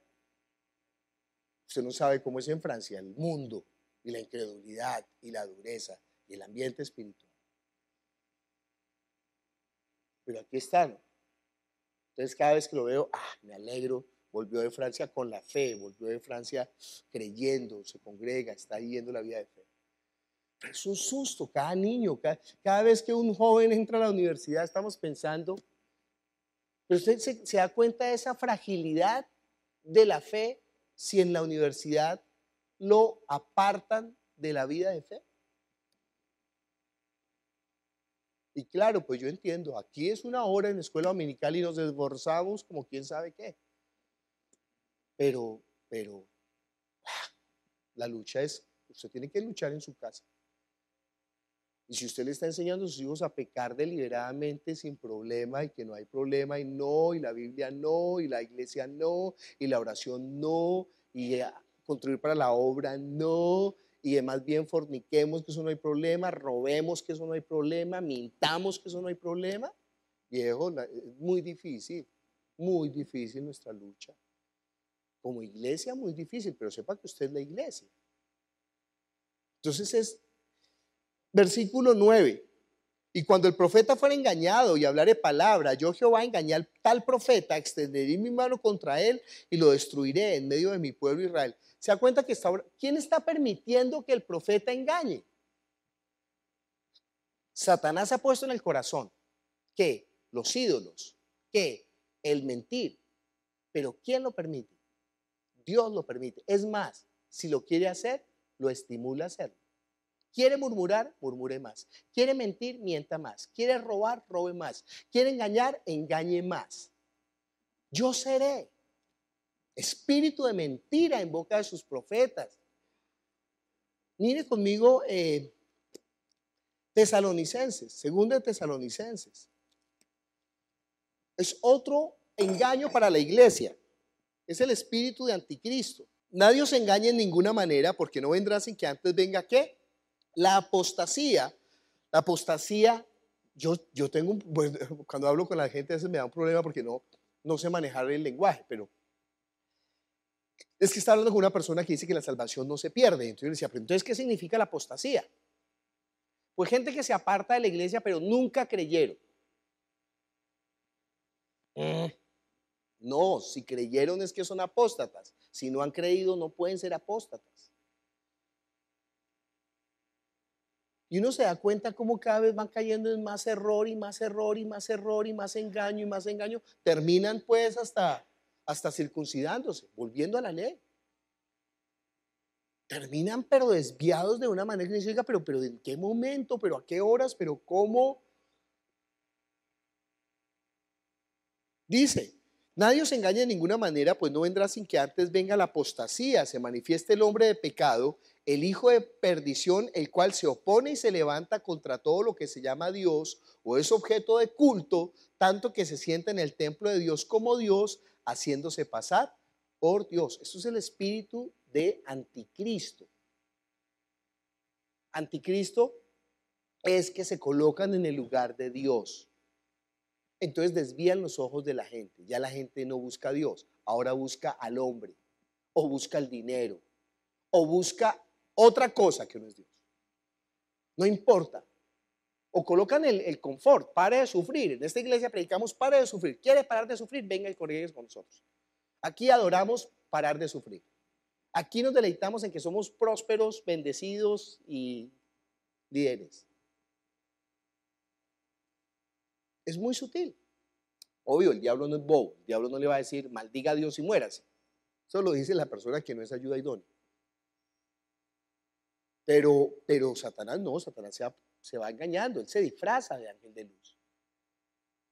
B: Usted no sabe cómo es en Francia el mundo y la incredulidad y la dureza y el ambiente espiritual. Pero aquí están. Entonces cada vez que lo veo, me alegro. Volvió de Francia con la fe, volvió de Francia creyendo, se congrega, está viviendo la vida de fe. Pero es un susto, cada niño, cada vez que un joven entra a la universidad estamos pensando, pero usted se da cuenta de esa fragilidad de la fe si en la universidad lo apartan de la vida de fe. Y claro, pues yo entiendo, aquí es una hora en la escuela dominical y nos esforzamos como quién sabe qué. Pero la lucha es, usted tiene que luchar en su casa. Y si usted le está enseñando a sus hijos a pecar deliberadamente sin problema y que no hay problema y no, y la Biblia no, y la iglesia no, y la oración no, y contribuir para la obra no, y más bien forniquemos que eso no hay problema, robemos que eso no hay problema, mintamos que eso no hay problema, viejo, es muy difícil nuestra lucha. Como iglesia muy difícil, pero sepa que usted es la iglesia. Entonces es versículo 9. Y cuando el profeta fuera engañado y hablare palabra, yo Jehová engañé al tal profeta, extenderé mi mano contra él y lo destruiré en medio de mi pueblo Israel. ¿Se da cuenta que quién está permitiendo que el profeta engañe? Satanás ha puesto en el corazón que los ídolos, que el mentir, pero ¿quién lo permite? Dios lo permite. Es más, si lo quiere hacer, lo estimula a hacerlo. Quiere murmurar, murmure más. Quiere mentir, mienta más. Quiere robar, robe más. Quiere engañar, engañe más. Yo seré espíritu de mentira en boca de sus profetas. Mire conmigo Tesalonicenses, segunda de Tesalonicenses. Es otro engaño para la iglesia. Es el espíritu de anticristo. Nadie os engañe en ninguna manera, porque no vendrá sin que antes venga ¿qué? La apostasía. La apostasía, yo tengo, pues, cuando hablo con la gente a veces me da un problema porque no sé manejar el lenguaje, pero es que está hablando con una persona que dice que la salvación no se pierde. Entonces yo le decía, pero entonces, ¿qué significa la apostasía? Pues gente que se aparta de la iglesia pero nunca creyeron. No, si creyeron es que son apóstatas. Si no han creído no pueden ser apóstatas. Y uno se da cuenta cómo cada vez van cayendo en más error y más error y más error y más engaño y más engaño. Terminan pues hasta circuncidándose, volviendo a la ley. Terminan pero desviados de una manera que dice, oiga, pero ¿en qué momento? ¿Pero a qué horas? ¿Pero cómo? Dice, nadie os engañe de ninguna manera, pues no vendrá sin que antes venga la apostasía, se manifieste el hombre de pecado, el hijo de perdición, el cual se opone y se levanta contra todo lo que se llama Dios o es objeto de culto, tanto que se sienta en el templo de Dios como Dios, haciéndose pasar por Dios. Esto es el espíritu de anticristo. Anticristo es que se colocan en el lugar de Dios. Entonces desvían los ojos de la gente. Ya la gente no busca a Dios, ahora busca al hombre, o busca el dinero, o busca otra cosa que no es Dios. No importa. O colocan el confort, pare de sufrir. En esta iglesia predicamos pare de sufrir. ¿Quiere parar de sufrir? Venga y corrige con nosotros. Aquí adoramos parar de sufrir. Aquí nos deleitamos en que somos prósperos, bendecidos y líderes. Es muy sutil. Obvio, el diablo no es bobo. El diablo no le va a decir, maldiga a Dios y muérase. Eso lo dice la persona que no es ayuda idónea. Pero Satanás no, Satanás se va engañando. Él se disfraza de ángel de luz.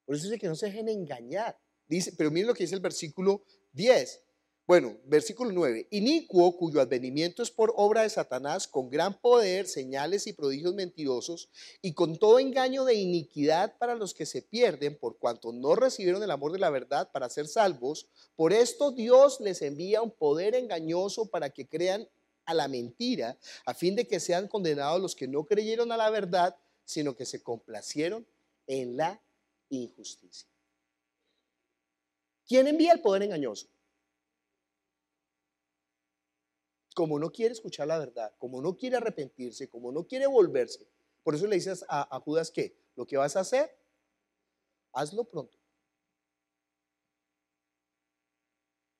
B: Por eso dice que no se dejen engañar. Dice, pero miren lo que dice el versículo 10. Bueno, versículo 9. Inicuo, cuyo advenimiento es por obra de Satanás, con gran poder, señales y prodigios mentirosos, y con todo engaño de iniquidad para los que se pierden, por cuanto no recibieron el amor de la verdad para ser salvos. Por esto Dios les envía un poder engañoso para que crean a la mentira, a fin de que sean condenados los que no creyeron a la verdad, sino que se complacieron en la injusticia. ¿Quién envía el poder engañoso? Como no quiere escuchar la verdad, como no quiere arrepentirse, como no quiere volverse. Por eso le dices a Judas que lo que vas a hacer, hazlo pronto.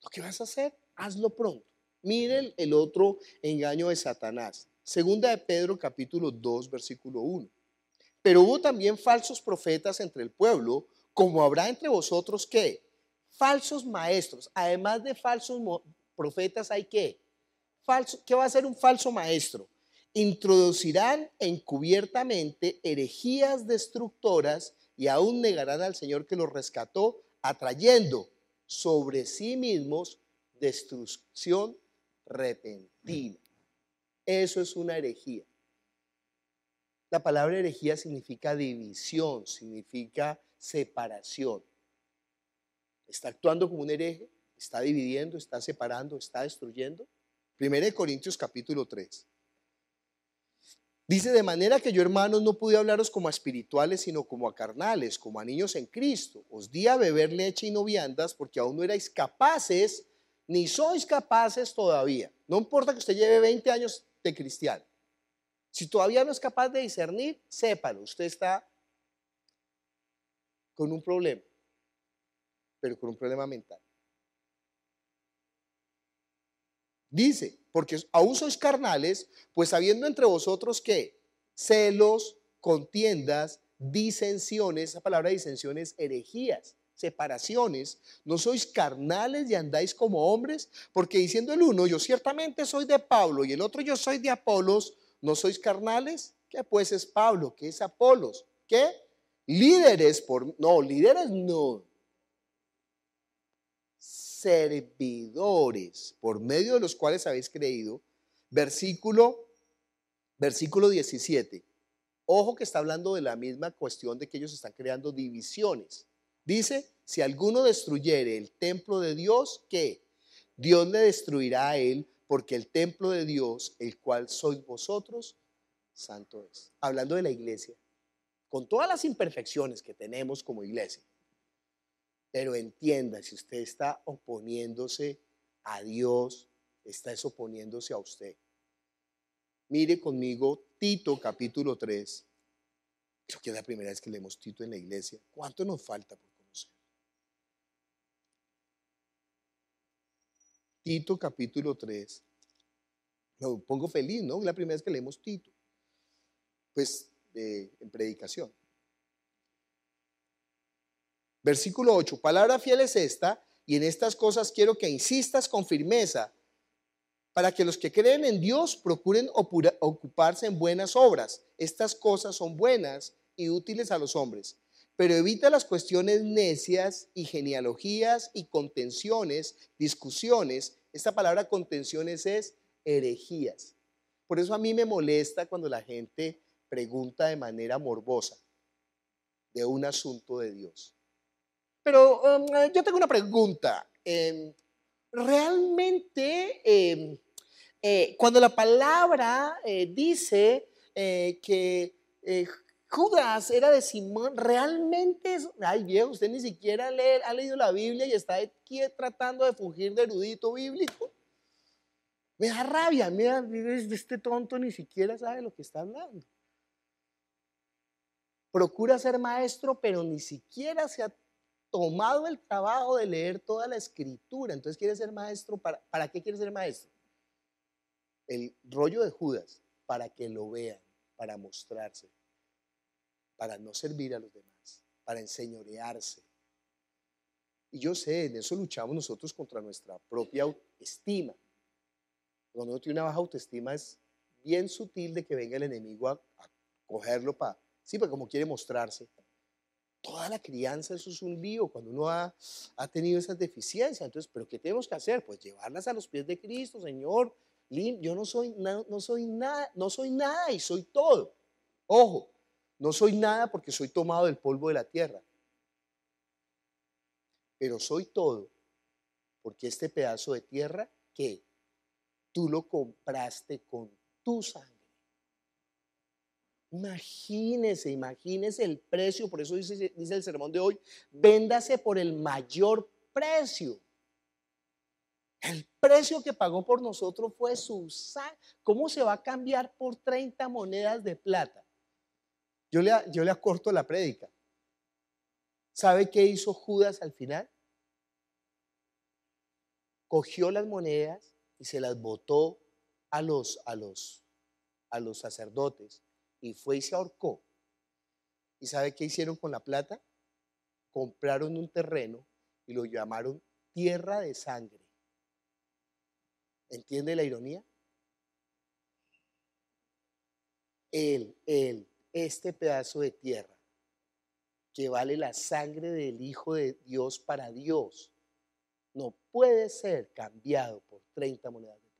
B: Lo que vas a hacer, hazlo pronto. Miren el otro engaño de Satanás. Segunda de Pedro capítulo 2 versículo 1. Pero hubo también falsos profetas entre el pueblo, como habrá entre vosotros ¿qué? Falsos maestros. Además de falsos profetas hay ¿qué? ¿Qué va a ser un falso maestro? Introducirán encubiertamente herejías destructoras y aún negarán al Señor que los rescató, atrayendo sobre sí mismos destrucción repentina. Eso es una herejía. La palabra herejía significa división, significa separación. Está actuando como un hereje, está dividiendo, está separando, está destruyendo. 1 Corintios capítulo 3. Dice, de manera que yo, hermanos, no pude hablaros como a espirituales, sino como a carnales, como a niños en Cristo. Os di a beber leche y no viandas, porque aún no erais capaces, ni sois capaces todavía. No importa que usted lleve 20 años de cristiano. Si todavía no es capaz de discernir, sépalo, usted está con un problema, pero con un problema mental. Dice, porque aún sois carnales, pues habiendo entre vosotros ¿qué? Celos, contiendas, disensiones. Esa palabra disensiones, herejías, separaciones. No sois carnales y andáis como hombres, porque diciendo el uno, yo ciertamente soy de Pablo, y el otro, yo soy de Apolos. ¿No sois carnales? ¿Qué pues es Pablo? ¿Qué es Apolos? ¿Qué? Líderes líderes no. Servidores, por medio de los cuales habéis creído. Versículo Versículo 17. Ojo que está hablando de la misma cuestión de que ellos están creando divisiones. Dice, si alguno destruyere el templo de Dios, ¿qué? Dios le destruirá a él, porque el templo de Dios, el cual sois vosotros, santo es. Hablando de la iglesia, con todas las imperfecciones que tenemos como iglesia. Pero entienda, si usted está oponiéndose a Dios, está oponiéndose a usted. Mire conmigo Tito capítulo 3. Creo que es la primera vez que leemos Tito en la iglesia. ¿Cuánto nos falta por conocer? Tito capítulo 3. Me pongo feliz, ¿no? Es la primera vez que leemos Tito. Pues en predicación. Versículo 8. Palabra fiel es esta, y en estas cosas quiero que insistas con firmeza, para que los que creen en Dios procuren ocuparse en buenas obras. Estas cosas son buenas y útiles a los hombres, pero evita las cuestiones necias y genealogías y contenciones, discusiones. Esta palabra contenciones es herejías. Por eso a mí me molesta cuando la gente pregunta de manera morbosa de un asunto de Dios. Pero yo tengo una pregunta. Realmente, cuando la palabra dice que Judas era de Simón, realmente ay viejo, usted ni siquiera ha leído la Biblia y está aquí tratando de fugir de erudito bíblico. Me da rabia, mira, este tonto ni siquiera sabe lo que está hablando. Procura ser maestro, pero ni siquiera se ha tomado el trabajo de leer toda la escritura. Entonces quiere ser maestro. ¿Para qué quiere ser maestro? El rollo de Judas, para que lo vean, para mostrarse, para no servir a los demás, para enseñorearse. Y yo sé, en eso luchamos nosotros contra nuestra propia autoestima. Cuando uno tiene una baja autoestima es bien sutil de que venga el enemigo a cogerlo para, sí, pero como quiere mostrarse. Toda la crianza, eso es un lío cuando uno ha tenido esas deficiencias. Entonces, ¿pero qué tenemos que hacer? Pues llevarlas a los pies de Cristo, Señor. Yo no soy nada y soy todo. Ojo, no soy nada porque soy tomado del polvo de la tierra. Pero soy todo porque este pedazo de tierra, ¿qué? Tú lo compraste con tu sangre. Imagínese el precio, por eso dice el sermón de hoy, véndase por el mayor precio. El precio que pagó por nosotros fue su sangre. ¿Cómo se va a cambiar por 30 monedas de plata? Yo le acorto la prédica. ¿Sabe qué hizo Judas al final? Cogió las monedas y se las botó a los sacerdotes y fue y se ahorcó. ¿Y sabe qué hicieron con la plata? Compraron un terreno y lo llamaron tierra de sangre. ¿Entiende la ironía? Este pedazo de tierra que vale la sangre del Hijo de Dios para Dios, no puede ser cambiado por 30 monedas de plata.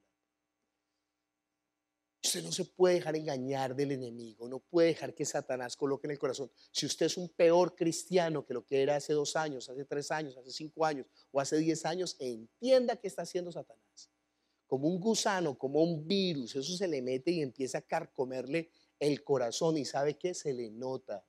B: Usted no se puede dejar engañar del enemigo, no puede dejar que Satanás coloque en el corazón. Si usted es un peor cristiano que lo que era hace 2 años, hace 3 años, hace 5 años o hace 10 años, entienda que está haciendo Satanás. Como un gusano, como un virus, eso se le mete y empieza a carcomerle el corazón. ¿Y sabe qué? Se le nota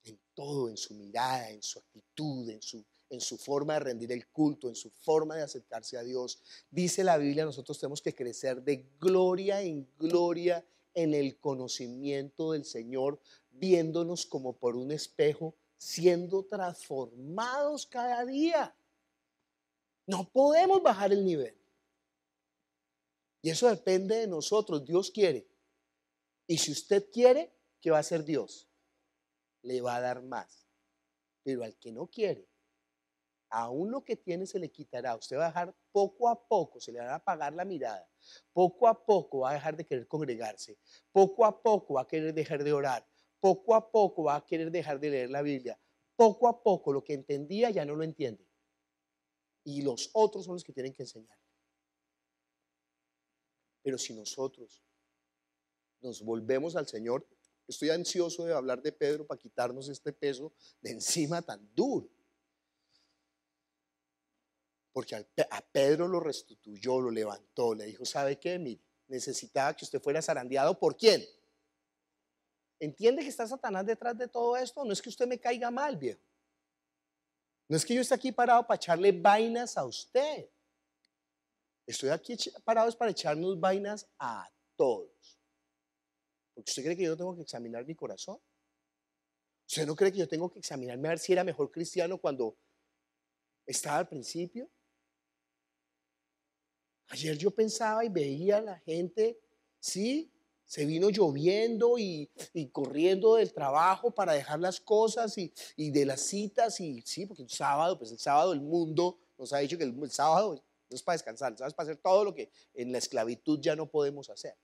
B: en todo, en su mirada, en su actitud, en su forma de rendir el culto, en su forma de acercarse a Dios. Dice la Biblia, nosotros tenemos que crecer de gloria en gloria en el conocimiento del Señor, viéndonos como por un espejo, siendo transformados cada día. No podemos bajar el nivel. Y eso depende de nosotros. Dios quiere. Y si usted quiere, ¿qué va a hacer Dios? Le va a dar más. Pero al que no quiere, aún lo que tiene se le quitará. Usted va a dejar poco a poco, se le va a apagar la mirada. Poco a poco va a dejar de querer congregarse. Poco a poco va a querer dejar de orar. Poco a poco va a querer dejar de leer la Biblia. Poco a poco lo que entendía ya no lo entiende. Y los otros son los que tienen que enseñar. Pero si nosotros nos volvemos al Señor. Estoy ansioso de hablar de Pedro para quitarnos este peso de encima tan duro. Porque a Pedro lo restituyó, lo levantó, le dijo, ¿sabe qué? Mire, necesitaba que usted fuera zarandeado. ¿Por quién? ¿Entiende que está Satanás detrás de todo esto? No es que usted me caiga mal, viejo. No es que yo esté aquí parado para echarle vainas a usted. Estoy aquí parado para echarnos vainas a todos. Porque usted cree que yo tengo que examinar mi corazón. ¿Usted no cree que yo tengo que examinarme a ver si era mejor cristiano cuando estaba al principio? Ayer yo pensaba y veía a la gente, sí, se vino lloviendo y corriendo del trabajo para dejar las cosas y de las citas y sí, porque el sábado el mundo nos ha dicho que el sábado no es para descansar, el sábado es para hacer todo lo que en la esclavitud ya no podemos hacer.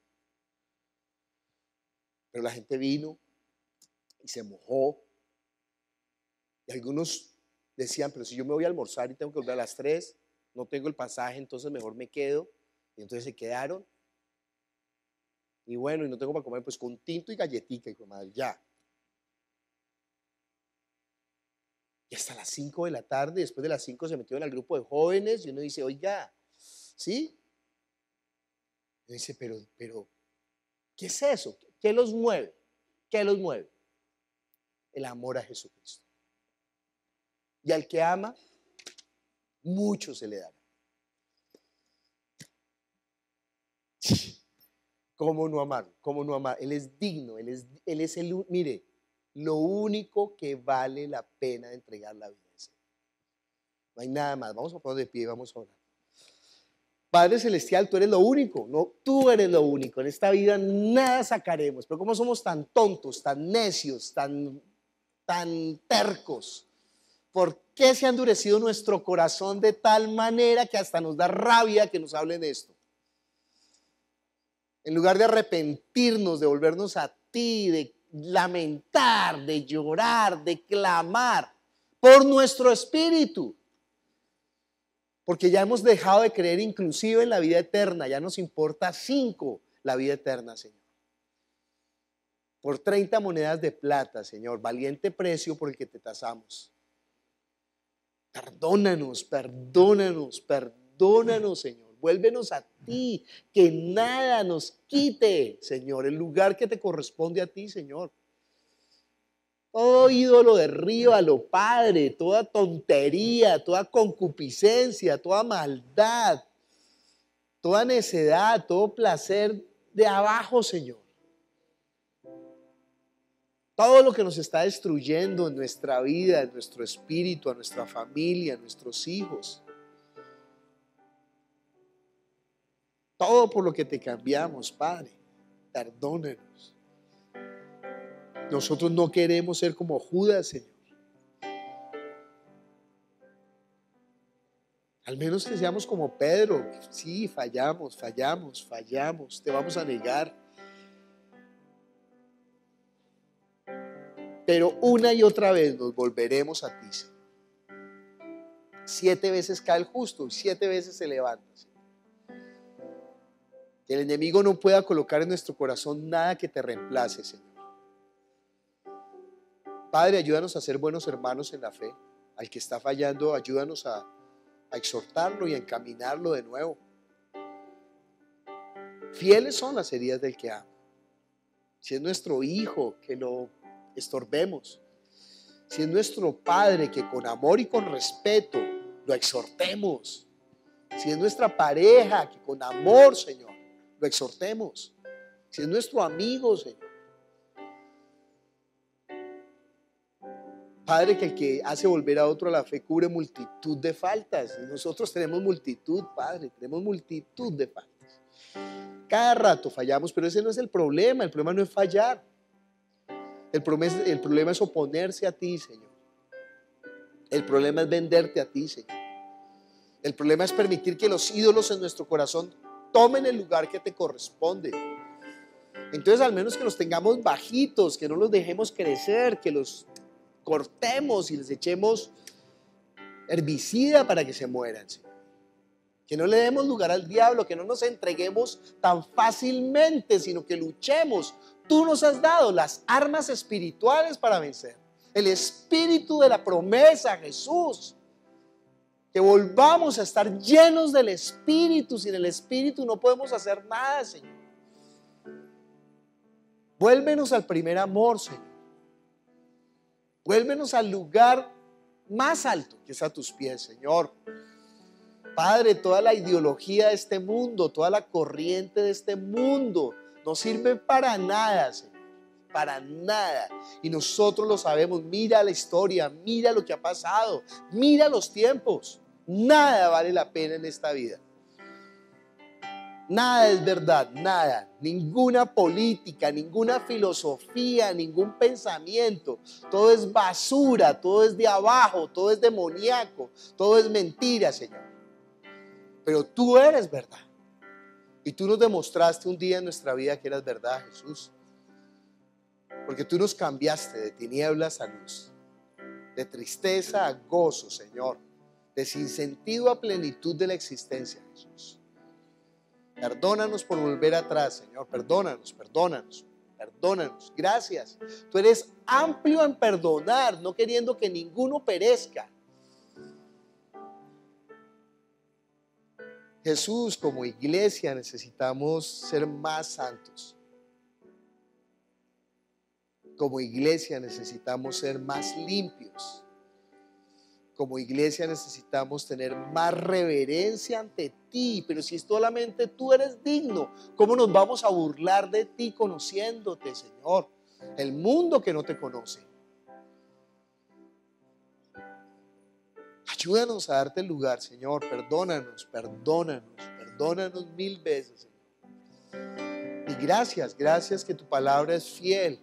B: Pero la gente vino y se mojó y algunos decían, pero si yo me voy a almorzar y tengo que volver a las 3, no tengo el pasaje, entonces mejor me quedo. Y entonces se quedaron. Y bueno, y no tengo para comer, pues con tinto y galletica, hijo de madre, ya. Y hasta las 5 de la tarde, después de las 5 se metieron al grupo de jóvenes y uno dice, oiga, ¿sí? Y dice, pero, ¿qué es eso? ¿Qué los mueve? ¿Qué los mueve? El amor a Jesucristo. Y al que ama, mucho se le dará. ¿Cómo no amar? ¿Cómo no amar? Él es digno, él es el, mire, lo único que vale la pena de entregar la vida. No hay nada más. Vamos a poner de pie y vamos a orar. Padre Celestial, tú eres lo único, no, tú eres lo único. En esta vida nada sacaremos, pero como somos tan tontos, tan necios, tan tercos, ¿por qué se ha endurecido nuestro corazón de tal manera que hasta nos da rabia que nos hablen de esto? En lugar de arrepentirnos, de volvernos a ti, de lamentar, de llorar, de clamar por nuestro espíritu. Porque ya hemos dejado de creer inclusive en la vida eterna, ya nos importa 5 la vida eterna, Señor. Por 30 monedas de plata, Señor, valiente precio por el que te tasamos. Perdónanos, perdónanos, perdónanos, Señor. Vuélvenos a ti, que nada nos quite, Señor, el lugar que te corresponde a ti, Señor. Todo ídolo derríbalo, Padre, toda tontería, toda concupiscencia, toda maldad, toda necedad, todo placer de abajo, Señor. Todo lo que nos está destruyendo en nuestra vida, en nuestro espíritu, a nuestra familia, a nuestros hijos. Todo por lo que te cambiamos, Padre. Perdónanos. Nosotros no queremos ser como Judas, Señor. Al menos que seamos como Pedro. Sí, fallamos. Te vamos a negar. Pero una y otra vez nos volveremos a ti, Señor. 7 veces cae el justo y 7 veces se levanta, Señor. Que el enemigo no pueda colocar en nuestro corazón nada que te reemplace, Señor. Padre, ayúdanos a ser buenos hermanos en la fe. Al que está fallando, ayúdanos a exhortarlo y a encaminarlo de nuevo. Fieles son las heridas del que ama. Si es nuestro hijo, que lo estorbemos. Si es nuestro padre, que con amor y con respeto lo exhortemos. Si es nuestra pareja, que con amor, Señor, lo exhortemos. Si es nuestro amigo, Señor. Padre, que el que hace volver a otro a la fe cubre multitud de faltas. Y nosotros tenemos multitud, Padre, tenemos multitud de faltas. Cada rato fallamos, pero ese no es el problema no es fallar. El problema es oponerse a ti, Señor. El problema es venderte a ti, Señor. El problema es permitir que los ídolos en nuestro corazón tomen el lugar que te corresponde. Entonces, al menos que los tengamos bajitos, que no los dejemos crecer, que los cortemos y les echemos herbicida para que se mueran, Señor. Que no le demos lugar al diablo, que no nos entreguemos tan fácilmente, sino que luchemos. Tú nos has dado las armas espirituales para vencer. El espíritu de la promesa, Jesús. Que volvamos a estar llenos del espíritu. Sin el espíritu no podemos hacer nada, Señor. Vuélvenos al primer amor, Señor. Vuélvenos al lugar más alto que es a tus pies, Señor. Padre, toda la ideología de este mundo, toda la corriente de este mundo no sirve para nada, Señor, para nada. Y nosotros lo sabemos. Mira la historia, mira lo que ha pasado, mira los tiempos. Nada vale la pena en esta vida. Nada es verdad, nada. Ninguna política, ninguna filosofía, ningún pensamiento. Todo es basura, todo es de abajo, todo es demoníaco, todo es mentira, Señor. Pero tú eres verdad. Y tú nos demostraste un día en nuestra vida que eras verdad, Jesús. Porque tú nos cambiaste de tinieblas a luz, de tristeza a gozo, Señor, de sinsentido a plenitud de la existencia, Jesús. Perdónanos por volver atrás, Señor. Perdónanos, perdónanos, perdónanos. Gracias. Tú eres amplio en perdonar, no queriendo que ninguno perezca. Jesús, como iglesia necesitamos ser más santos. Como iglesia necesitamos ser más limpios. Como iglesia necesitamos tener más reverencia ante ti. Pero si solamente tú eres digno, ¿cómo nos vamos a burlar de ti conociéndote, Señor? El mundo que no te conoce. Ayúdanos a darte el lugar, Señor. Perdónanos, perdónanos, perdónanos 1000 veces, Señor. Y gracias, gracias que tu palabra es fiel.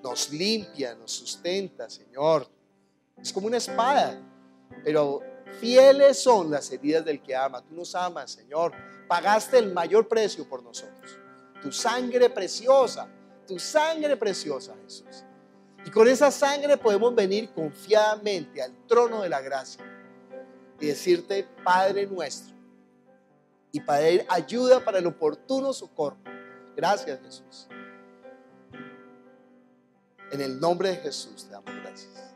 B: Nos limpia, nos sustenta, Señor. Es como una espada, pero fieles son las heridas del que ama. Tú nos amas, Señor. Pagaste el mayor precio por nosotros. Tu sangre preciosa, Jesús. Y con esa sangre podemos venir confiadamente al trono de la gracia y decirte, Padre nuestro, y pedir ayuda para el oportuno socorro. Gracias, Jesús. En el nombre de Jesús te damos gracias.